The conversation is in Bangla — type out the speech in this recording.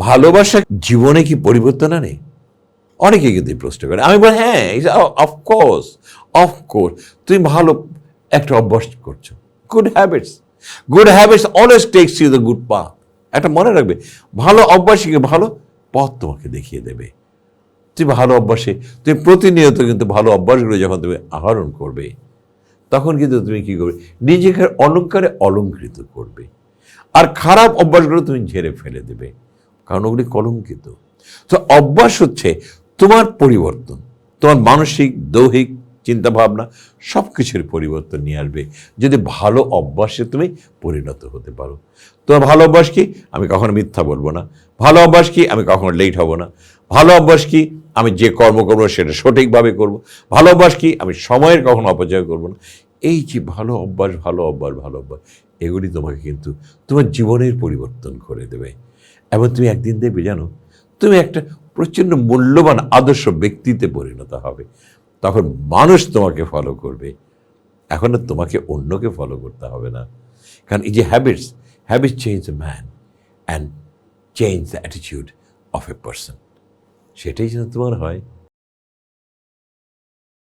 ভালোবাসা জীবনে কি পরিবর্তন আনে? অনেকে কিন্তু এই প্রশ্ন করে। আমি বলি হ্যাঁ, অফকোর্স, অফকোর্স। তুমি ভালো একটা অভ্যাস করছো, good habits, good habits always takes you the good path. একটা মনে রাখবে, ভালো অভ্যাসকে ভালো পথ তোমাকে দেখিয়ে দেবে। তুমি ভালো অভ্যাসে, তুমি প্রতিনিয়ত কিন্তু ভালো অভ্যাসগুলো যখন তুমি আহরণ করবে, তখন কিন্তু তুমি কি করবে, নিজেকে অলঙ্কারে অলঙ্কৃত করবে। আর খারাপ অভ্যাসগুলো তুমি ঝেড়ে ফেলে দেবে, কারণ ওগুলি কলঙ্কিত। তো অভ্যাস হচ্ছে তোমার পরিবর্তন, তোমার মানসিক দৈহিক চিন্তাভাবনা সব কিছুর পরিবর্তন নিয়ে আসবে যদি ভালো অভ্যাসে তুমি পরিণত হতে পারো। তোমার ভালো অভ্যাস কি? আমি কখনো মিথ্যা বলবো না। ভালো অভ্যাস কি? আমি কখনো লেট হব না। ভালো অভ্যাস কি? আমি যে কর্ম করবো সেটা সঠিকভাবে করব। ভালো অভ্যাস কি? আমি সময়ের কখনো অপচয় করবো না। এই যে ভালো অভ্যাস, ভালো অভ্যাস, ভালো অভ্যাস, এগুলি তোমাকে কিন্তু তোমার জীবনের পরিবর্তন করে দেবে। এবং তুমি একদিন দেখবে, জানো, তুমি একটা প্রচণ্ড মূল্যবান আদর্শ ব্যক্তিতে পরিণত হবে। তখন মানুষ তোমাকে ফলো করবে, এখন আর তোমাকে অন্যকে ফলো করতে হবে না। কারণ এই যে habits, habit change a man and change the attitude of a person. সেটাই যেন তোমার হয়।